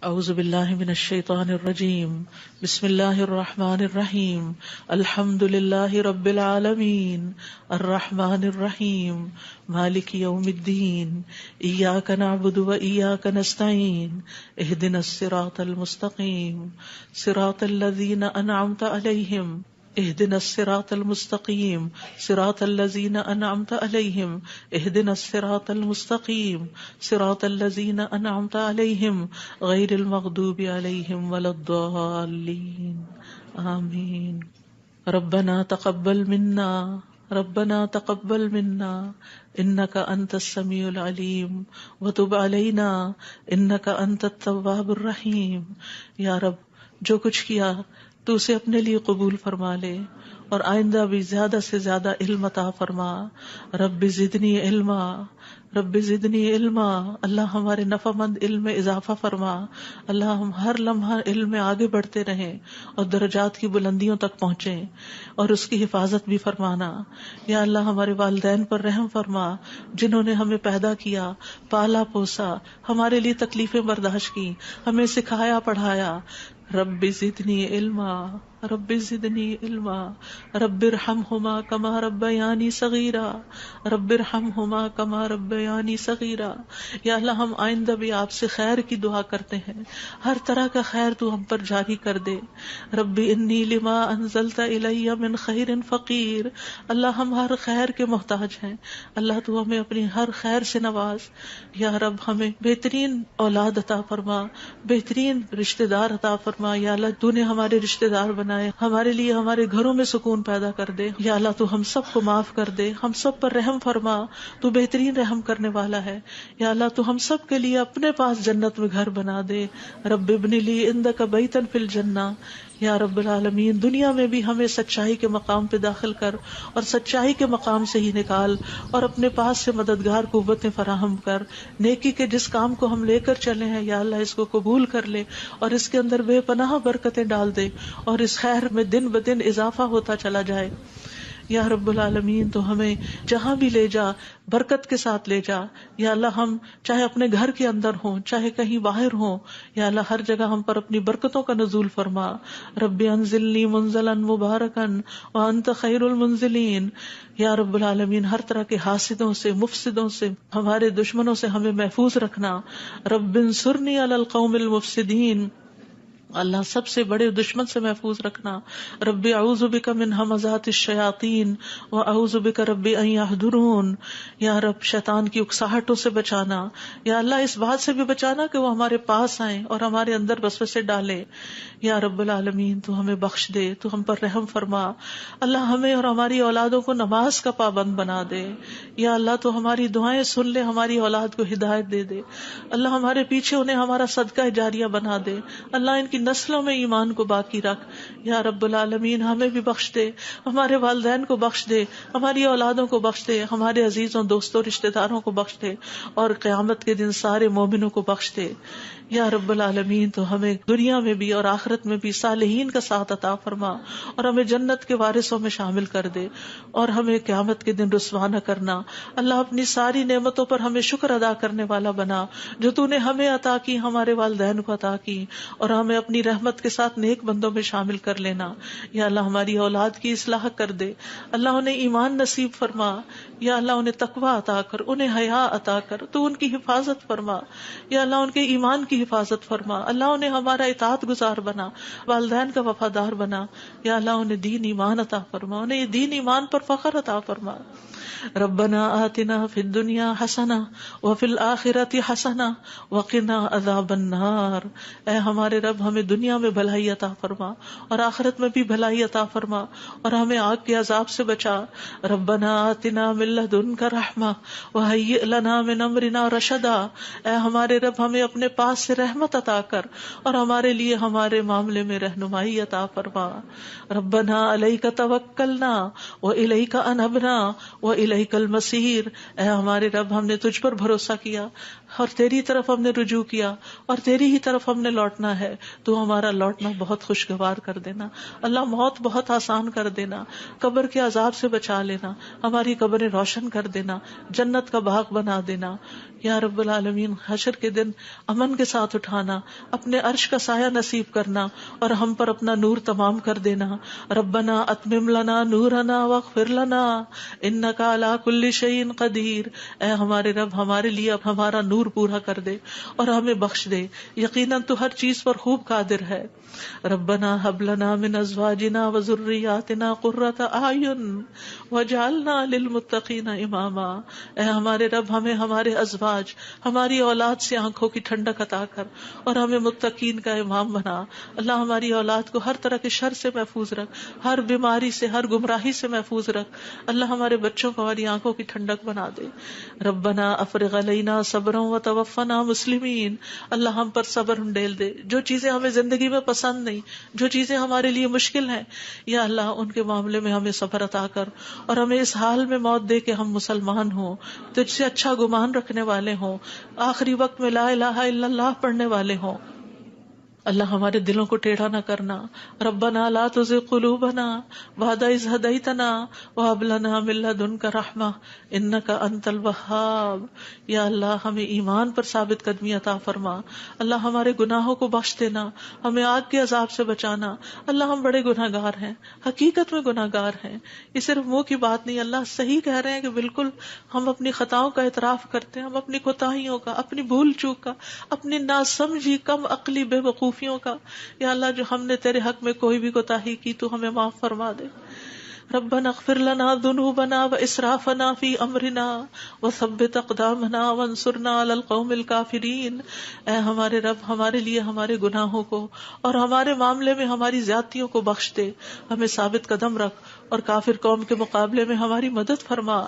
اعوذ باللہ من الشیطان الرجیم بسم اللہ الرحمن الرحیم الحمد للہ رب العالمین الرحمن الرحیم مالک یوم الدین ایاک نعبد و ایاک نستعین اہدنا الصراط المستقیم صراط الذین انعمت علیہم اهدنا الصراط المستقیم صراط الذین انعمت علیہم اهدنا الصراط المستقیم صراط الذین انعمت علیہم غیر المغضوب علیہم ولا الضالین آمین۔ ربنا تقبل منا انک انت السمیع العلیم وتب علینا انک انت التواب الرحیم۔ یا رب، جو کچھ کیا تو اسے اپنے لیے قبول فرما لے اور آئندہ بھی زیادہ سے زیادہ علم عطا فرما۔ رب زدنی علما، اللہ ہمارے نفع مند علم میں اضافہ فرما۔ اللہ ہم ہر لمحہ علم میں آگے بڑھتے رہیں اور درجات کی بلندیوں تک پہنچیں اور اس کی حفاظت بھی فرمانا۔ یا اللہ ہمارے والدین پر رحم فرما، جنہوں نے ہمیں پیدا کیا، پالا پوسا، ہمارے لیے تکلیفیں برداشت کی، ہمیں سکھایا پڑھایا۔ رب زدنی علما رب ارحمہما کما ربیانی صغیرا یا اللہ ہم آئندہ بھی آپ سے خیر کی دعا کرتے ہیں، ہر طرح کا خیر تو ہم پر جاری کر دے۔ رب انی لما انزلت الی من خیر فقیر، اللہ ہم ہر خیر کے محتاج ہیں، اللہ تو ہمیں اپنی ہر خیر سے نواز۔ یا رب ہمیں بہترین اولاد عطا فرما، بہترین رشتہ دار عطا فرما۔ یا اللہ تو نے ہمارے رشتہ دار بنائے، ہمارے لیے ہمارے گھروں میں سکون پیدا کر دے۔ یا اللہ تو ہم سب کو معاف کر دے، ہم سب پر رحم فرما، تو بہترین رحم کرنے والا ہے۔ یا اللہ تو ہم سب کے لیے اپنے پاس جنت میں گھر بنا دے۔ رب ابن لی عندک بیتا فی الجنہ، یا رب العالمین دنیا میں بھی ہمیں سچائی کے مقام پہ داخل کر اور سچائی کے مقام سے ہی نکال، اور اپنے پاس سے مددگار قوتیں فراہم کر۔ نیکی کے جس کام کو ہم لے کر چلے ہیں یا اللہ اس کو قبول کر لے اور اس کے اندر بے پناہ برکتیں ڈال دے اور اس خیر میں دن بدن اضافہ ہوتا چلا جائے۔ یا رب العالمین تو ہمیں جہاں بھی لے جا برکت کے ساتھ لے جا۔ یا اللہ ہم چاہے اپنے گھر کے اندر ہوں چاہے کہیں باہر ہوں، یا اللہ ہر جگہ ہم پر اپنی برکتوں کا نزول فرما۔ رب انزلنی منزلا مبارکا وانت خیر المنزلین۔ یا رب العالمین ہر طرح کے حاسدوں سے، مفسدوں سے، ہمارے دشمنوں سے ہمیں محفوظ رکھنا۔ رب انصرنی علی القوم المفسدین، اللہ سب سے بڑے دشمن سے محفوظ رکھنا۔ رب اعوذ بک من ہمزات الشیاطین واعوذ بک رب ان یحضرون، یا رب شیطان کی اکساہٹوں سے بچانا۔ یا اللہ اس بات سے بھی بچانا کہ وہ ہمارے پاس آئیں اور ہمارے اندر وسوسے ڈالے۔ یا رب العالمین تو ہمیں بخش دے، تو ہم پر رحم فرما۔ اللہ ہمیں اور ہماری اولادوں کو نماز کا پابند بنا دے۔ یا اللہ تو ہماری دعائیں سن لے، ہماری اولاد کو ہدایت دے دے۔ اللہ ہمارے پیچھے انہیں ہمارا صدقہ جاریہ بنا دے۔ اللہ ان کی نسلوں میں ایمان کو باقی رکھ۔ یا رب العالمین ہمیں بھی بخش دے، ہمارے والدین کو بخش دے، ہماری اولادوں کو بخش دے، ہمارے عزیزوں دوستوں رشتہ داروں کو بخش دے، اور قیامت کے دن سارے مومنوں کو بخش دے۔ یا رب العالمین تو ہمیں دنیا میں بھی اور آخرت میں بھی صالحین کا ساتھ عطا فرما، اور ہمیں جنت کے وارثوں میں شامل کر دے، اور ہمیں قیامت کے دن رسوا نہ کرنا۔ اللہ اپنی ساری نعمتوں پر ہمیں شکر ادا کرنے والا بنا، جو تو نے ہمیں عطا کی، ہمارے والدین کو عطا کی، اور ہمیں اپنی رحمت کے ساتھ نیک بندوں میں شامل کر لینا۔ یا اللہ ہماری اولاد کی اصلاح کر دے، اللہ انہیں ایمان نصیب فرما۔ یا اللہ انہیں تقوی عطا کر، انہیں حیا عطا کر، تو ان کی حفاظت فرما۔ یا اللہ ان کے ایمان کی حفاظت فرما، اللہ انہیں ہمارا اطاعت گزار بنا، والدین کا وفادار بنا۔ یا اللہ انہیں دین ایمان عطا فرما، انہیں یہ دین ایمان پر فخر عطا فرما۔ ربنا آتنا فی الدنیا حسنہ وفی الآخرۃ حسنہ وقنا عذاب النار۔ اے ہمارے رب ہمیں دنیا میں بھلائی عطا فرما اور آخرت میں بھی بھلائی عطا فرما، اور ہمیں آگ کے عذاب سے بچا۔ ربنا آتنا من لدنک رحمہ وہیئ لنا من امرنا رشدا۔ اے ہمارے رب ہمیں اپنے پاس سے رحمت عطا کر اور ہمارے لیے ہمارے معاملے میں رہنمائی عطا فرما۔ ربنا علیک توکلنا والیک انبنا والیک المصیر۔ اے ہمارے رب ہم نے تجھ پر بھروسہ کیا، اور تیری طرف ہم نے رجوع کیا اور تیری ہی طرف ہم نے لوٹنا ہے، تو ہمارا لوٹنا بہت خوشگوار کر دینا. اللہ موت بہت آسان کر دینا، قبر کے عذاب سے بچا لینا، ہماری قبریں روشن کر دینا، جنت کا باغ بنا دینا. یا رب العالمین حشر کے دن امن کے ساتھ اٹھانا، اپنے عرش کا سایہ نصیب کرنا اور ہم پر اپنا نور تمام کر دینا. ربنا اتمم لنا نورنا واغفر لنا انک علی کل شیء قدیر. اے ہمارے رب ہمارے لیے ہمارا نور پورا کر دے اور ہمیں بخش دے، یقیناً تو ہر چیز پر خوب قادر ہے. ربنا هب لنا من ازواجنا وذرياتنا قرة اعین واجعلنا للمتقین اماما. اے ہمارے رب ہمیں ہمارے ازواج، ہماری اولاد سے آنکھوں کی ٹھنڈک عطا کر اور ہمیں متقین کا امام بنا. اللہ ہماری اولاد کو ہر طرح کے شر سے محفوظ رکھ، ہر بیماری سے، ہر گمراہی سے محفوظ رکھ. اللہ ہمارے بچوں کو ہماری آنکھوں کی ٹھنڈک بنا دے. ربنا افرغ علینا صبرا وتوفنا مسلمین. اللہ ہم پر صبر انڈیل دے. جو چیزیں ہمیں زندگی میں پسند نہیں، جو چیزیں ہمارے لیے مشکل ہیں، یا اللہ ان کے معاملے میں ہمیں صبر عطا کر اور ہمیں اس حال میں موت دے کہ ہم مسلمان ہوں، تجھ سے اچھا گمان رکھنے والے ہوں، آخری وقت میں لا الہ الا اللہ پڑھنے والے ہوں. اللہ ہمارے دلوں کو ٹیڑھا نہ کرنا. ربنا لا تزغ قلوبنا بعد اذ ہدیتنا وہب لنا من لدنک رحمہ انک انت الوہاب. یا اللہ ہمیں ایمان پر ثابت قدمی عطا فرما. اللہ ہمارے گناہوں کو بخش دینا، ہمیں آگ کے عذاب سے بچانا. اللہ ہم بڑے گناہگار ہیں، حقیقت میں گناہگار ہیں، یہ صرف منہ کی بات نہیں. اللہ صحیح کہہ رہے ہیں کہ بالکل ہم اپنی خطاؤں کا اعتراف کرتے ہیں، ہم اپنی کوتاہیوں کا، اپنی بھول چوک کا، اپنی ناسمجھی کم عقلی بے وقوفیوں کا. یا اللہ جو ہم نے تیرے حق میں کوئی بھی کوتاہی کی تو ہمیں معاف فرما دے. ربنا اغفر لنا ذنوبنا واسرافنا فی امرنا وثبت اقدامنا وانصرنا علی القوم الکافرین. اے ہمارے رب ہمارے لیے ہمارے گناہوں کو اور ہمارے معاملے میں ہماری زیادتیوں کو بخش دے، ہمیں ثابت قدم رکھ اور کافر قوم کے مقابلے میں ہماری مدد فرما.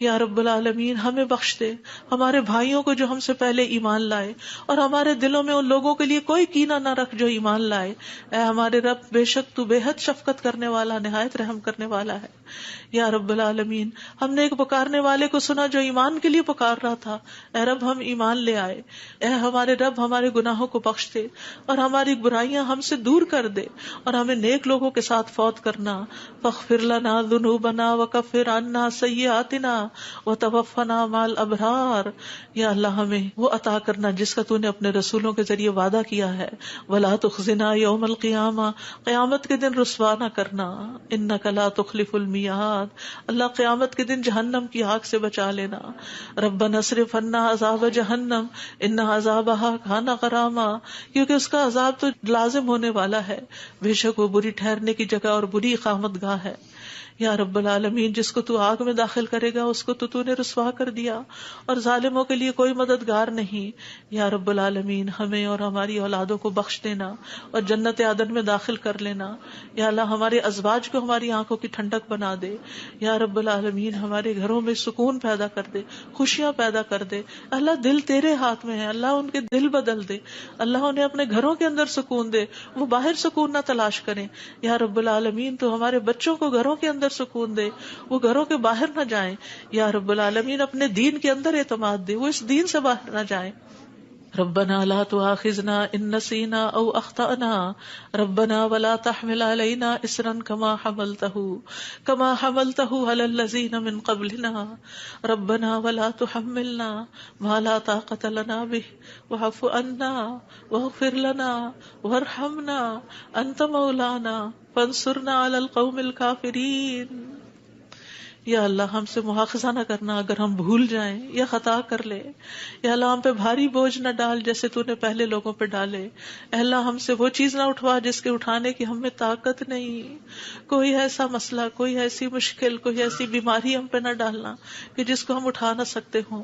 یا رب العالمین ہمیں بخش دے، ہمارے بھائیوں کو جو ہم سے پہلے ایمان لائے، اور ہمارے دلوں میں ان لوگوں کے لیے کوئی کینہ نہ رکھ جو ایمان لائے. اے ہمارے رب بے شک تو بے حد شفقت کرنے والا، نہایت رحم کرنے والا ہے. یا رب العالمین ہم نے ایک پکارنے والے کو سنا جو ایمان کے لیے پکار رہا تھا. اے رب ہم ایمان لے آئے. اے ہمارے رب ہمارے گناہوں کو بخش دے اور ہماری برائیاں ہم سے دور کر دے اور ہمیں نیک لوگوں کے ساتھ فوت کرنا. فاغفر لنا ذنوبنا وکفر عنا سیئاتنا وتوفنا مع الابرار. یا اللہ ہمیں وہ عطا کرنا جس کا تو نے اپنے رسولوں کے ذریعے وعدہ کیا ہے. ولا تخزنا یوم القیامہ، قیامت کے دن رسوا نہ کرنا. انک لا تخلف المیعاد، اللہ قیامت کے دن جہنم کی آگ سے بچا لینا. ربنا اصرف عنا عذاب جہنم ان عذابها کان غراما، کیونکہ اس کا عذاب تو لازم ہونے والا ہے، بے شک وہ بری ٹھہرنے کی جگہ اور بری اقامت گاہ ہے. یا رب العالمین جس کو تو آگ میں داخل کرے گا اس کو تو نے رسوا کر دیا، اور ظالموں کے لیے کوئی مددگار نہیں. یا رب العالمین ہمیں اور ہماری اولادوں کو بخش دینا اور جنت عدن میں داخل کر لینا. یا اللہ ہمارے ازواج کو ہماری آنکھوں کی ٹھنڈک بنا دے. یا رب العالمین ہمارے گھروں میں سکون پیدا کر دے، خوشیاں پیدا کر دے. اللہ دل تیرے ہاتھ میں ہے، اللہ ان کے دل بدل دے، اللہ انہیں اپنے گھروں کے اندر سکون دے، وہ باہر سکون نہ تلاش کریں. یا رب العالمین تو ہمارے بچوں کو گھروں کے اندر سکون دے، وہ گھروں کے باہر نہ جائیں. یا رب العالمین اپنے دین کے اندر اعتماد دے، وہ اس دین سے باہر نہ جائیں. ربنا لا تؤاخذنا ان نسينا او اخطأنا ربنا ولا تحمل علينا اصرا كما حملته على الذين من قبلنا ربنا ولا تحملنا ما لا طاقة لنا به واعف عنا واغفر لنا وارحمنا انت مولانا فانصرنا على القوم الكافرين. یا اللہ ہم سے مواخذہ نہ کرنا اگر ہم بھول جائیں یا خطا کر لیں. یا اللہ ہم پہ بھاری بوجھ نہ ڈال جیسے تو نے پہلے لوگوں پہ ڈالے. اے اللہ ہم سے وہ چیز نہ اٹھوا جس کے اٹھانے کی ہمیں طاقت نہیں. کوئی ایسا مسئلہ، کوئی ایسی مشکل، کوئی ایسی بیماری ہم پہ نہ ڈالنا کہ جس کو ہم اٹھا نہ سکتے ہوں.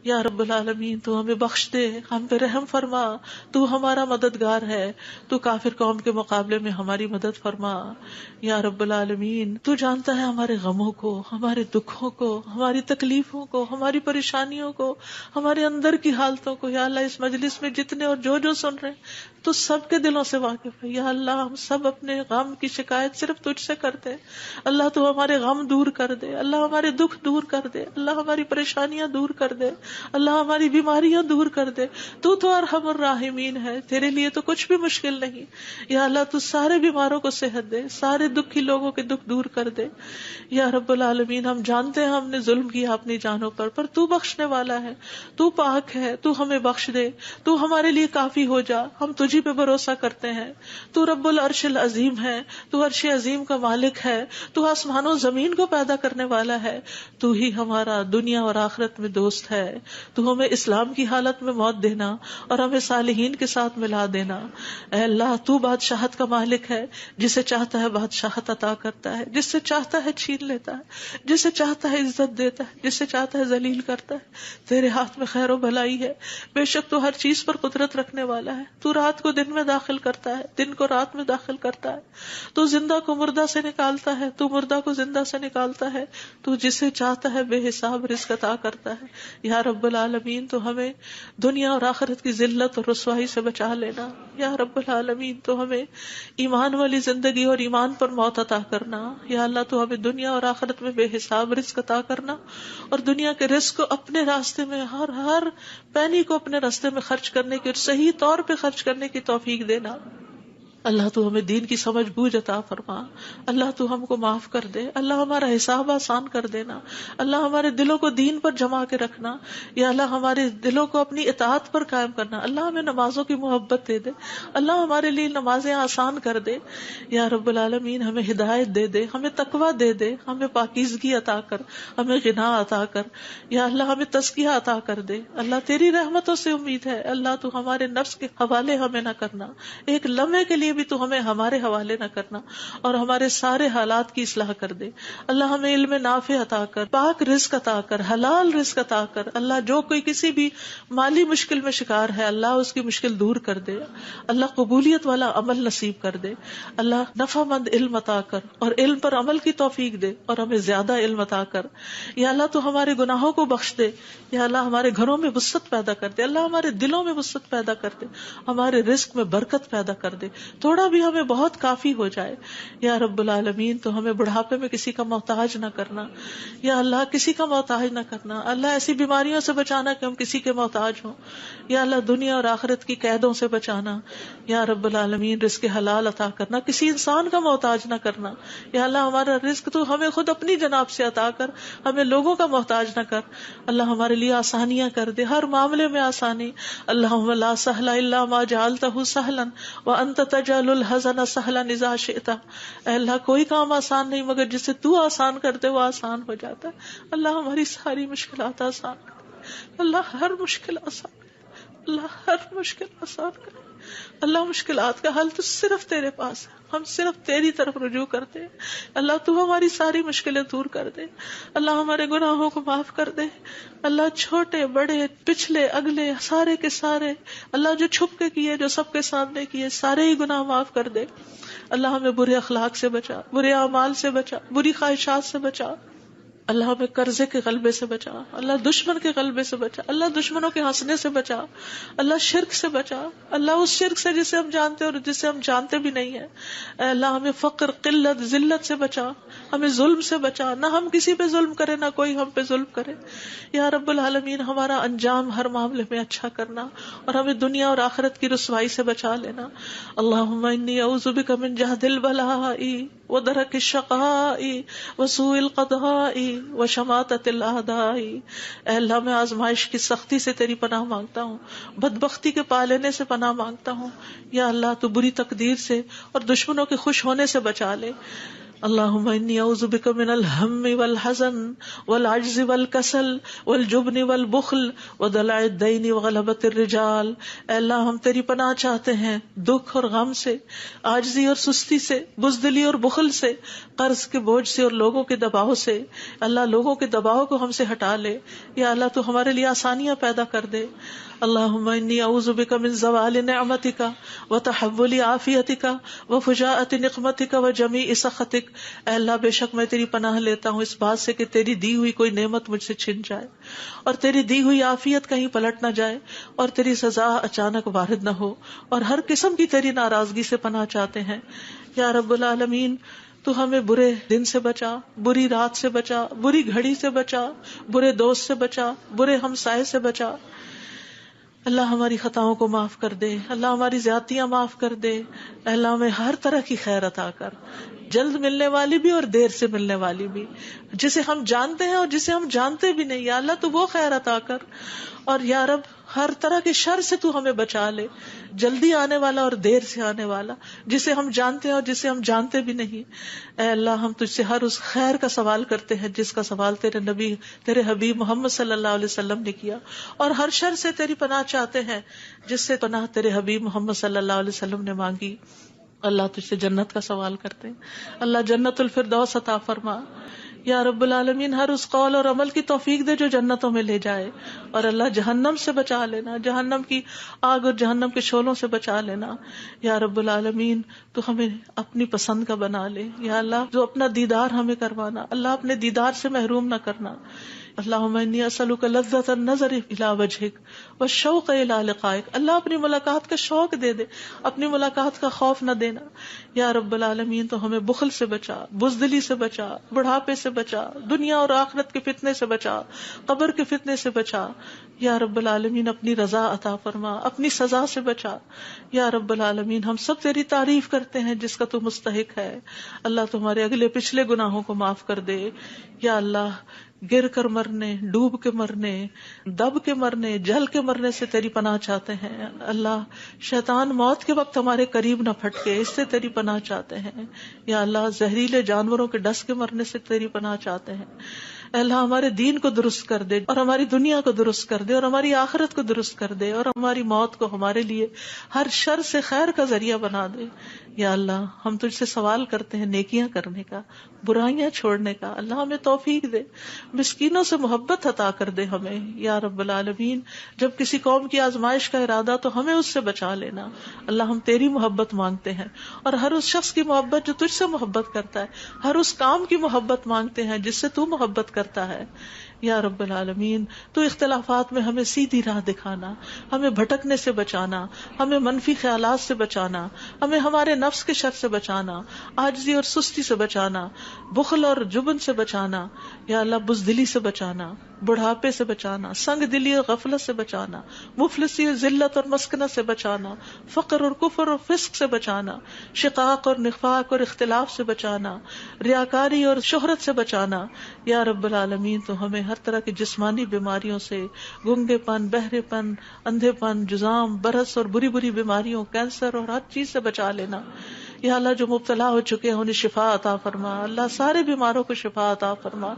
یا رب العالمین تو ہمیں بخش دے، ہم پہ رحم فرما، تو ہمارا مددگار ہے، تو کافر قوم کے مقابلے میں ہماری مدد فرما. یا رب العالمین تو جانتا ہے ہمارے غموں کو، ہمارے دکھوں کو، ہماری تکلیفوں کو، ہماری پریشانیوں کو، ہمارے اندر کی حالتوں کو. یا اللہ اس مجلس میں جتنے اور جو سن رہے ہیں تو سب کے دلوں سے واقف ہے. یا اللہ ہم سب اپنے غم کی شکایت صرف تجھ سے کرتے ہیں. اللہ تو ہمارے غم دور کر دے، اللہ ہمارے دکھ دور کر دے، اللہ ہماری پریشانیاں دور کر دے، اللہ ہماری بیماریاں دور کر دے. تو ارحم الراحمین ہے، تیرے لیے تو کچھ بھی مشکل نہیں. یا اللہ تو سارے بیماروں کو صحت دے، سارے دکھی لوگوں کے دکھ دور کر دے. یا رب العالمین ہم جانتے ہیں ہم نے ظلم کیا اپنی جانوں پر تو بخشنے والا ہے، تو پاک ہے، تو ہمیں بخش دے، تو ہمارے لیے کافی ہو جا. ہم تجھی پہ بھروسہ کرتے ہیں. تو رب العرش العظیم ہے، تو عرش عظیم کا مالک ہے، تو آسمان و زمین کو پیدا کرنے والا ہے. تو ہی ہمارا دنیا اور آخرت میں دوست ہے. تو ہمیں اسلام کی حالت میں موت دینا اور ہمیں صالحین کے ساتھ ملا دینا. اے اللہ تو بادشاہت کا مالک ہے، جسے چاہتا ہے بادشاہت عطا کرتا ہے، جس سے چاہتا ہے چھین لیتا ہے، جسے چاہتا ہے عزت دیتا ہے، جسے چاہتا ہے ذلیل کرتا ہے. تیرے ہاتھ میں خیر و بھلائی ہے. بے شک تو ہر چیز پر قدرت رکھنے والا ہے. تو رات کو دن میں داخل کرتا ہے، دن کو رات میں داخل کرتا ہے. تو زندہ کو مردہ سے نکالتا ہے، تو مردہ کو زندہ سے نکالتا ہے. تو جسے چاہتا ہے بے حساب رزق عطا کرتا ہے. یا رب العالمین تو ہمیں دنیا اور آخرت کی ذلت اور رسوائی سے بچا لینا. یا رب العالمین تو ہمیں ایمان والی زندگی اور ایمان پر موت عطا کرنا. یا اللہ تو ہمیں دنیا اور آخرت میں بے حساب رزق عطا کرنا، اور دنیا کے رزق کو اپنے راستے میں ہر پینی کو اپنے راستے میں خرچ کرنے کی اور صحیح طور پہ خرچ کرنے کی توفیق دینا. اللہ تو ہمیں دین کی سمجھ بوجھ عطا فرما. اللہ تو ہم کو معاف کر دے. اللہ ہمارا حساب آسان کر دینا. اللہ ہمارے دلوں کو دین پر جما کے رکھنا. یا اللہ ہمارے دلوں کو اپنی اطاعت پر قائم کرنا. اللہ ہمیں نمازوں کی محبت دے دے. اللہ ہمارے لیے نمازیں آسان کر دے. یا رب العالمین ہمیں ہدایت دے دے، ہمیں تقویٰ دے دے، ہمیں پاکیزگی عطا کر، ہمیں غنا عطا کر. یا اللہ ہمیں تزکیہ عطا کر دے. اللہ تیری رحمتوں سے امید ہے. اللہ تو ہمارے نفس کے حوالے ہمیں نہ کرنا، ایک لمحے کے لیے بھی تو ہمیں ہمارے حوالے نہ کرنا، اور ہمارے سارے حالات کی اصلاح کر دے. اللہ ہمیں علم نافع عطا کر، پاک رزق عطا کر، حلال رزق عطا کر. اللہ جو کوئی کسی بھی مالی مشکل میں شکار ہے، اللہ اس کی مشکل دور کر دے. اللہ قبولیت والا عمل نصیب کر دے. اللہ نفع مند علم عطا کر اور علم پر عمل کی توفیق دے، اور ہمیں زیادہ علم عطا کر. یا اللہ تو ہمارے گناہوں کو بخش دے. یا اللہ ہمارے گھروں میں وسعت پیدا کر دے. اللہ ہمارے دلوں میں وسعت پیدا کر دے، ہمارے رزق میں برکت پیدا کر دے. تھوڑا بھی ہمیں بہت کافی ہو جائے. یا رب العالمین تو ہمیں بڑھاپے میں کسی کا محتاج نہ کرنا. یا اللہ کسی کا محتاج نہ کرنا. اللہ ایسی بیماریوں سے بچانا کہ ہم کسی کے محتاج ہوں. یا اللہ دنیا اور آخرت کی قیدوں سے بچانا. یا رب العالمین رزق حلال عطا کرنا، کسی انسان کا محتاج نہ کرنا. یا اللہ ہمارا رزق تو ہمیں خود اپنی جناب سے عطا کر، ہمیں لوگوں کا محتاج نہ کر. اللہ ہمارے لیے آسانیاں کر دے، ہر معاملے میں آسانی. اللہم لا سہل الا ما جعلتہ سہلا وانت تجعل الحزن سہلا اذا شئت. اے اللہ کوئی کام آسان نہیں مگر جسے تو آسان کرتے وہ آسان ہو جاتا ہے. اللہ ہماری ساری مشکلات آسان کر. اللہ ہر مشکل آسان کر. اللہ ہر مشکل آسان کر. اللہ مشکلات کا حل تو صرف تیرے پاس ہے، ہم صرف تیری طرف رجوع کرتے ہیں. اللہ تو ہماری ساری مشکلیں دور کر دے. اللہ ہمارے گناہوں کو معاف کر دے. اللہ چھوٹے بڑے پچھلے اگلے سارے کے سارے، اللہ جو چھپ کے کیے جو سب کے سامنے کیے، سارے ہی گناہ معاف کر دے. اللہ ہمیں برے اخلاق سے بچا، برے اعمال سے بچا، بری خواہشات سے بچا. اللہ ہمیں قرضے کے غلبے سے بچا. اللہ دشمن کے غلبے سے بچا. اللہ دشمنوں کے ہنسنے سے بچا. اللہ شرک سے بچا. اللہ اس شرک سے جسے ہم جانتے اور جسے ہم جانتے بھی نہیں ہیں. اے اللہ ہمیں فقر، قلت، ذلت سے بچا. ہمیں ظلم سے بچا، نہ ہم کسی پہ ظلم کرے نہ کوئی ہم پہ ظلم کرے. یا رب العالمین ہمارا انجام ہر معاملے میں اچھا کرنا، اور ہمیں دنیا اور آخرت کی رسوائی سے بچا لینا. اللہم انی اعوذ بک من جہد البلاء ودرک الشقاء وسوء القضاء وشماتۃ الاعداء. اے اللہ میں آزمائش کی سختی سے تیری پناہ مانگتا ہوں، بدبختی کے پا لینے سے پناہ مانگتا ہوں. یا اللہ تو بری تقدیر سے اور دشمنوں کے خوش ہونے سے بچا لے. اللہم انی اعوذ بک من الہم والحزن والعجز والکسل والجبن والبخل ودلع الدین وغلبۃ الرجال. اے اللہ ہم تیری پناہ چاہتے ہیں دکھ اور غم سے، عاجزی اور سستی سے، بزدلی اور بخل سے، قرض کے بوجھ سے اور لوگوں کے دباؤ سے. اللہ لوگوں کے دباؤ کو ہم سے ہٹا لے. یا اللہ تو ہمارے لیے آسانیاں پیدا کر دے. اللہم انی اعوذ بک من زوال نعمتک وتحول عافیتک وفجاءۃ نقمتک وجمیع سخطک. اے اللہ بے شک میں تیری پناہ لیتا ہوں اس بات سے کہ تیری دی ہوئی کوئی نعمت مجھ سے چھن جائے اور تیری دی ہوئی عافیت کہیں پلٹ نہ جائے اور تیری سزا اچانک وارد نہ ہو، اور ہر قسم کی تیری ناراضگی سے پناہ چاہتے ہیں یا رب العالمین. تو ہمیں برے دن سے بچا، بری رات سے بچا، بری گھڑی سے بچا، برے دوست سے بچا، برے ہمسائے سے بچا. اللہ ہماری خطاؤں کو معاف کر دے، اللہ ہماری زیادتیاں معاف کر دے. اللہ ہمیں ہر طرح کی خیر عطا کر، جلد ملنے والی بھی اور دیر سے ملنے والی بھی، جسے ہم جانتے ہیں اور جسے ہم جانتے بھی نہیں. یا اللہ تو وہ خیر عطا کر، اور یا رب ہر طرح کے شر سے تو ہمیں بچا لے، جلدی آنے والا اور دیر سے آنے والا، جسے ہم جانتے ہیں اور جسے ہم جانتے بھی نہیں. اے اللہ ہم تجھ سے ہر اس خیر کا سوال کرتے ہیں جس کا سوال تیرے نبی، تیرے حبیب محمد صلی اللہ علیہ وسلم نے کیا، اور ہر شر سے تیری پناہ چاہتے ہیں جس سے پناہ تیرے حبیب محمد صلی اللہ علیہ وسلم نے مانگی. اللہ تجھ سے جنت کا سوال کرتے ہیں، اللہ جنت الفردوس عطا فرما. یا رب العالمین ہر اس قول اور عمل کی توفیق دے جو جنتوں میں لے جائے، اور اللہ جہنم سے بچا لینا، جہنم کی آگ اور جہنم کے شعلوں سے بچا لینا. یا رب العالمین تو ہمیں اپنی پسند کا بنا لے. یا اللہ جو اپنا دیدار ہمیں کروانا، اللہ اپنے دیدار سے محروم نہ کرنا. اللہم انی اسألک لذۃ النظر الی وجہک والشوق الی لقائک. اللہ اپنی ملاقات کا شوق دے دے، اپنی ملاقات کا خوف نہ دینا. یا رب العالمین تو ہمیں بخل سے بچا، بزدلی سے بچا، بڑھاپے سے بچا، دنیا اور آخرت کے فتنے سے بچا، قبر کے فتنے سے بچا. یا رب العالمین اپنی رضا عطا فرما، اپنی سزا سے بچا. یا رب العالمین ہم سب تیری تعریف کرتے ہیں جس کا تو مستحق ہے. اللہ تمہارے اگلے پچھلے گناہوں کو معاف کر دے. یا اللہ گر کر مرنے، ڈوب کے مرنے، دب کے مرنے، جل کے مرنے سے تیری پناہ چاہتے ہیں. اللہ شیطان موت کے وقت ہمارے قریب نہ پھٹکے، اس سے تیری پناہ چاہتے ہیں. یا اللہ زہریلے جانوروں کے ڈس کے مرنے سے تیری پناہ چاہتے ہیں. اے اللہ ہمارے دین کو درست کر دے، اور ہماری دنیا کو درست کر دے، اور ہماری آخرت کو درست کر دے، اور ہماری موت کو ہمارے لیے ہر شر سے خیر کا ذریعہ بنا دے. یا اللہ ہم تجھ سے سوال کرتے ہیں نیکیاں کرنے کا، برائیاں چھوڑنے کا. اللہ ہمیں توفیق دے، مسکینوں سے محبت عطا کر دے ہمیں. یا رب العالمین جب کسی قوم کی آزمائش کا ارادہ تو ہمیں اس سے بچا لینا. اللہ ہم تیری محبت مانگتے ہیں، اور ہر اس شخص کی محبت جو تجھ سے محبت کرتا ہے، ہر اس کام کی محبت مانگتے ہیں جس سے تو محبت کرتا ہے. یا رب العالمین تو اختلافات میں ہمیں سیدھی راہ دکھانا، ہمیں بھٹکنے سے بچانا، ہمیں منفی خیالات سے بچانا، ہمیں ہمارے نفس کے شر سے بچانا، عاجزی اور سستی سے بچانا، بخل اور جبن سے بچانا. یا اللہ بزدلی سے بچانا، بڑھاپے سے بچانا، سنگ دلی اور غفلت سے بچانا، مفلسی اور ذلت اور مسکنت سے بچانا، فقر اور کفر اور فسق سے بچانا، شقاق اور نفاق اور اختلاف سے بچانا، ریاکاری اور شہرت سے بچانا. یا رب العالمین تو ہمیں ہر طرح کی جسمانی بیماریوں سے، گنگے پن، بہرے پن، اندھے پن، جزام، برس اور بری بری بیماریوں، کینسر اور ہر چیز سے بچا لینا. یا اللہ جو مبتلا ہو چکے ہیں انہیں شفا عطا فرما. اللہ سارے بیماروں کو شفا عطا فرما.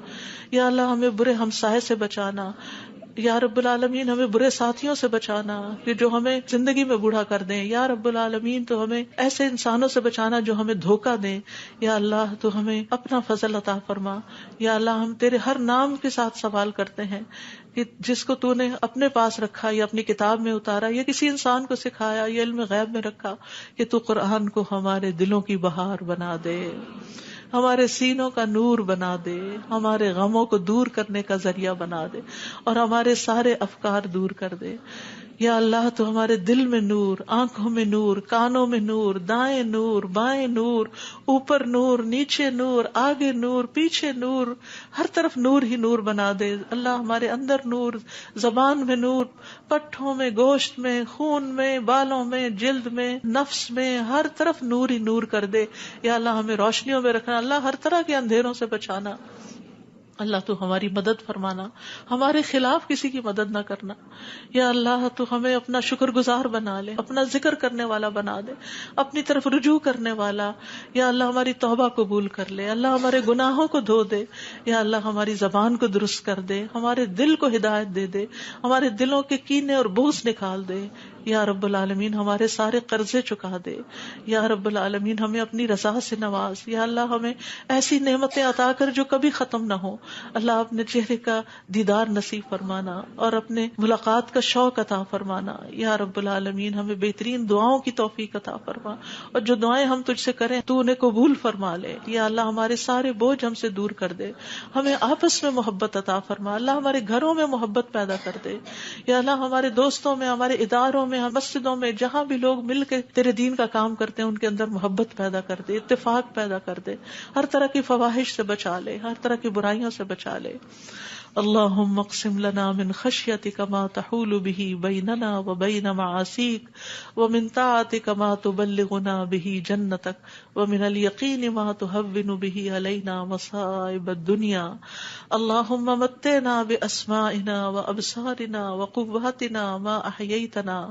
یا اللہ ہمیں برے ہمسائے سے بچانا. یا رب العالمین ہمیں برے ساتھیوں سے بچانا کہ جو ہمیں زندگی میں بوڑھا کر دیں. یا رب العالمین تو ہمیں ایسے انسانوں سے بچانا جو ہمیں دھوکہ دیں. یا اللہ تو ہمیں اپنا فضل عطا فرما. یا اللہ ہم تیرے ہر نام کے ساتھ سوال کرتے ہیں کہ جس کو تو نے اپنے پاس رکھا یا اپنی کتاب میں اتارا یا کسی انسان کو سکھایا یا علم غیب میں رکھا، کہ تو قرآن کو ہمارے دلوں کی بہار بنا دے، ہمارے سینوں کا نور بنا دے، ہمارے غموں کو دور کرنے کا ذریعہ بنا دے، اور ہمارے سارے افکار دور کر دے. یا اللہ تو ہمارے دل میں نور، آنکھوں میں نور، کانوں میں نور، دائیں نور، بائیں نور، اوپر نور، نیچے نور، آگے نور، پیچھے نور، ہر طرف نور ہی نور بنا دے. اللہ ہمارے اندر نور، زبان میں نور، پٹھوں میں، گوشت میں، خون میں، بالوں میں، جلد میں، نفس میں، ہر طرف نور ہی نور کر دے. یا اللہ ہمیں روشنیوں میں رکھنا، اللہ ہر طرح کے اندھیروں سے بچانا. اللہ تو ہماری مدد فرمانا، ہمارے خلاف کسی کی مدد نہ کرنا. یا اللہ تو ہمیں اپنا شکر گزار بنا لے، اپنا ذکر کرنے والا بنا دے، اپنی طرف رجوع کرنے والا. یا اللہ ہماری توبہ قبول کر لے، اللہ ہمارے گناہوں کو دھو دے. یا اللہ ہماری زبان کو درست کر دے، ہمارے دل کو ہدایت دے دے، ہمارے دلوں کے کینے اور بغض نکال دے. یا رب العالمین ہمارے سارے قرضے چکا دے. یا رب العالمین ہمیں اپنی رضا سے نواز. یا اللہ ہمیں ایسی نعمتیں عطا کر جو کبھی ختم نہ ہو. اللہ اپنے چہرے کا دیدار نصیب فرمانا اور اپنے ملاقات کا شوق عطا فرمانا. یا رب العالمین ہمیں بہترین دعاؤں کی توفیق عطا فرما, اور جو دعائیں ہم تجھ سے کریں تو انہیں قبول فرما لے. یا اللہ ہمارے سارے بوجھ ہم سے دور کر دے, ہمیں آپس میں محبت عطا فرما. اللہ ہمارے گھروں میں محبت پیدا کر دے. یا اللہ ہمارے دوستوں میں, ہمارے اداروں میں, مسجدوں میں, جہاں بھی لوگ مل کے تیرے دین کا کام کرتے ہیں ان کے اندر محبت پیدا کر دے, اتفاق پیدا کر دے, ہر طرح کی فواحش سے بچا لے, ہر طرح کی برائیوں سے بچا لے. اللہم اقسم لنا من خشیتک ما تحول به بیننا وبین معاصیک ومن طاعتک ما تبلغنا به جنتک ومن الیقین ما تهون به علینا مصائب الدنیا. اللہم متعنا باسمائنا وابصارنا وقواتنا ما احییتنا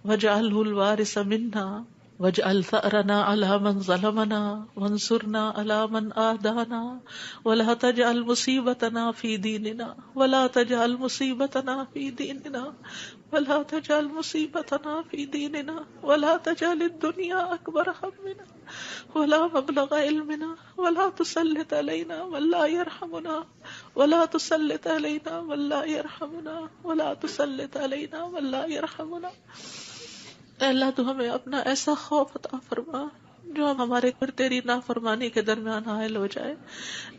واجعله الوارث منا واجعل ثأرنا على من ظلمنا وانصرنا على من آدانا ولا تجعل مصيبتنا في ديننا ولا تجعل مصيبتنا في ديننا ولا تجعل مصيبتنا في ديننا ولا تجعل الدنيا أكبر همنا ولا مبلغ علمنا ولا تسلط علينا من لا يرحمنا ولا تسلط علينا من لا يرحمنا ولا تسلط علينا من لا يرحمنا. اے اللہ تو ہمیں اپنا ایسا خوف عطا فرما جو ہمارے اور تیری نافرمانی کے درمیان حائل ہو جائے,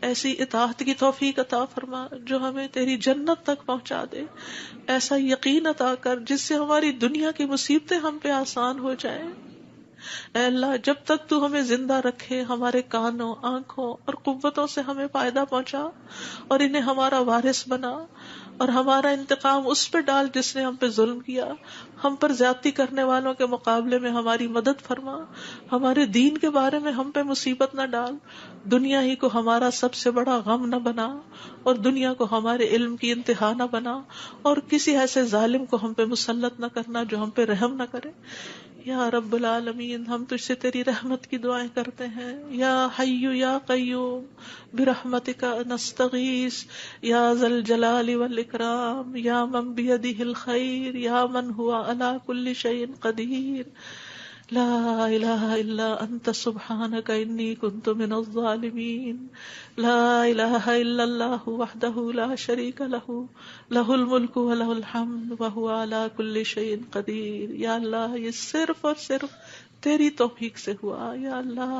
ایسی اطاعت کی توفیق عطا فرما جو ہمیں تیری جنت تک پہنچا دے, ایسا یقین عطا کر جس سے ہماری دنیا کی مصیبتیں ہم پہ آسان ہو جائیں. اے اللہ جب تک تو ہمیں زندہ رکھے ہمارے کانوں, آنکھوں اور قوتوں سے ہمیں فائدہ پہنچا اور انہیں ہمارا وارث بنا, اور ہمارا انتقام اس پہ ڈال جس نے ہم پہ ظلم کیا. ہم پر زیادتی کرنے والوں کے مقابلے میں ہماری مدد فرما. ہمارے دین کے بارے میں ہم پہ مصیبت نہ ڈال. دنیا ہی کو ہمارا سب سے بڑا غم نہ بنا, اور دنیا کو ہمارے علم کی انتہا نہ بنا, اور کسی ایسے ظالم کو ہم پہ مسلط نہ کرنا جو ہم پہ رحم نہ کرے. یا رب العالمین ہم تجھ سے تیری رحمت کی دعائیں کرتے ہیں. یا حی یا قیوم برحمتک نستغیث یا ذا الجلال والاکرام یا من بیدہ الخیر یا من ہوا علی کل شیء قدیر. لا الہ الا انت سبحانک انی کنت من الظالمین. لا الہ الا اللہ وحدہ لا شریک لہ لہ الملک ولہ الحمد وہو علی کل شیء قدیر. یا اللہ یہ صرف اور صرف تیری توفیق سے ہوا. یا اللہ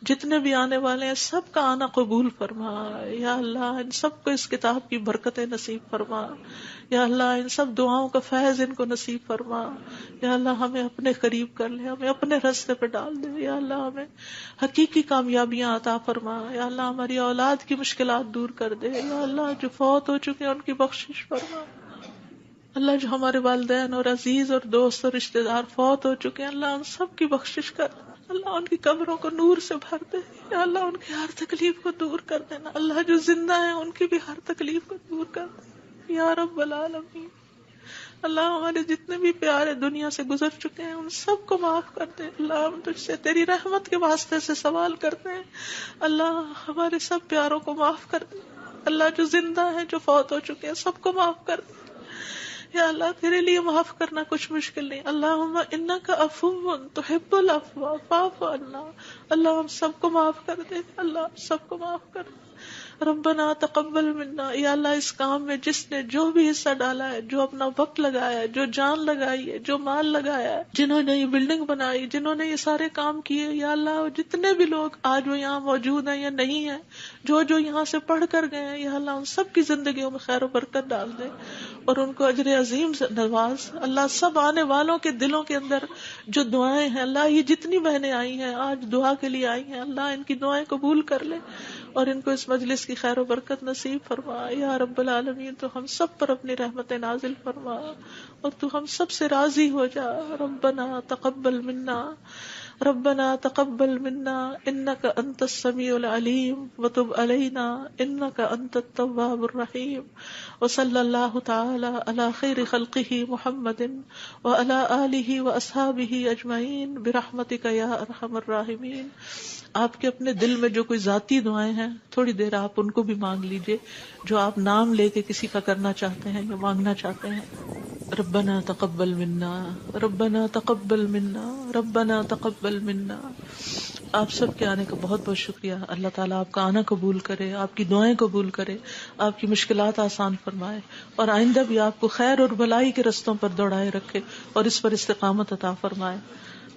جتنے بھی آنے والے ہیں سب کا آنا قبول فرما. یا اللہ ان سب کو اس کتاب کی برکتیں نصیب فرما. یا اللہ ان سب دعاؤں کا فیض ان کو نصیب فرما. یا اللہ ہمیں اپنے قریب کر لے, ہمیں اپنے راستے پہ ڈال دے. یا اللہ ہمیں حقیقی کامیابیاں عطا فرما. یا اللہ ہماری اولاد کی مشکلات دور کر دے. یا اللہ جو فوت ہو چکے ہیں ان کی بخشش فرما. اللہ جو ہمارے والدین اور عزیز اور دوست اور رشتہ دار فوت ہو چکے ہیں اللہ ان سب کی بخشش کر. اللہ ان کی قبروں کو نور سے بھر دے. یا اللہ ان کی ہر تکلیف کو دور کر دینا. اللہ جو زندہ ہیں ان کی بھی ہر تکلیف کو دور کر دے. یا رب العالمین اللہ ہمارے جتنے بھی پیارے دنیا سے گزر چکے ہیں ان سب کو معاف کر دے. اللہ ہم تجھ سے تیری رحمت کے واسطے سے سوال کرتے ہیں. اللہ ہمارے سب پیاروں کو معاف کر دے. اللہ جو زندہ ہیں جو فوت ہو چکے ہیں سب کو معاف کر دے. یا اللہ تیرے لیے معاف کرنا کچھ مشکل نہیں. اللہم انک عفو تحب العفو فاعف عنا. اللہ ہم سب کو معاف کر دے. اللہ سب کو معاف کر دے. ربنا تقبل منا. یا اللہ اس کام میں جس نے جو بھی حصہ ڈالا ہے, جو اپنا وقت لگایا ہے, جو جان لگائی ہے, جو مال لگایا ہے, جنہوں نے یہ بلڈنگ بنائی, جنہوں نے یہ سارے کام کیے, یا اللہ جتنے بھی لوگ آج وہ یہاں موجود ہیں یا نہیں ہیں, جو یہاں سے پڑھ کر گئے ہیں, یا اللہ ان سب کی زندگیوں میں خیر و برکت ڈال دے اور ان کو اجر عظیم سے نواز. اللہ سب آنے والوں کے دلوں کے اندر جو دعائیں ہیں, اللہ یہ جتنی بہنیں آئی ہیں آج دعا کے لیے آئی ہیں, اللہ ان کی دعائیں قبول کر لے اور ان کو اس مجلس کی خیر و برکت نصیب فرما. یا رب العالمین تو ہم سب پر اپنی رحمت نازل فرما اور تو ہم سب سے راضی ہو جا. ربنا تقبل منا ربنا تقبل منا انك انت السميع العليم وتب علينا انك انت التواب الرحيم. وصلى الله تعالى على خير خلقه محمد وعلى آله واصحابه اجمعين برحمتك يا ارحم الراحمين. آپ کے اپنے دل میں جو کوئی ذاتی دعائیں ہیں تھوڑی دیر آپ ان کو بھی مانگ لیجئے, جو آپ نام لے کے کسی کا کرنا چاہتے ہیں یا مانگنا چاہتے ہیں. ربنا تقبل منا، ربنا تقبل منا، ربنا تقبل منا. آپ سب کے آنے کا بہت بہت شکریہ. اللہ تعالیٰ آپ کا آنا قبول کرے، آپ کی دعائیں قبول کرے، آپ کی مشکلات آسان فرمائے، اور آئندہ بھی آپ کو خیر اور بھلائی کے رستوں پر دوڑائے رکھے اور اس پر استقامت عطا فرمائے.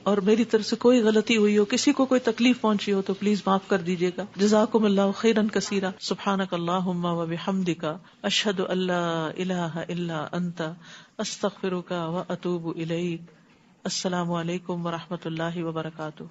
اور میری طرف سے کوئی غلطی ہوئی ہو، کسی کو کوئی تکلیف پہنچی ہو تو پلیز معاف کر دیجیے گا. جزاکم اللہ خیرا کثیرا. سبحانک اللہم و بحمدک، اشہد ان لا الہ الا انت، استغفرک و اتوب الیک. السلام علیکم و رحمۃ اللہ وبرکاتہ.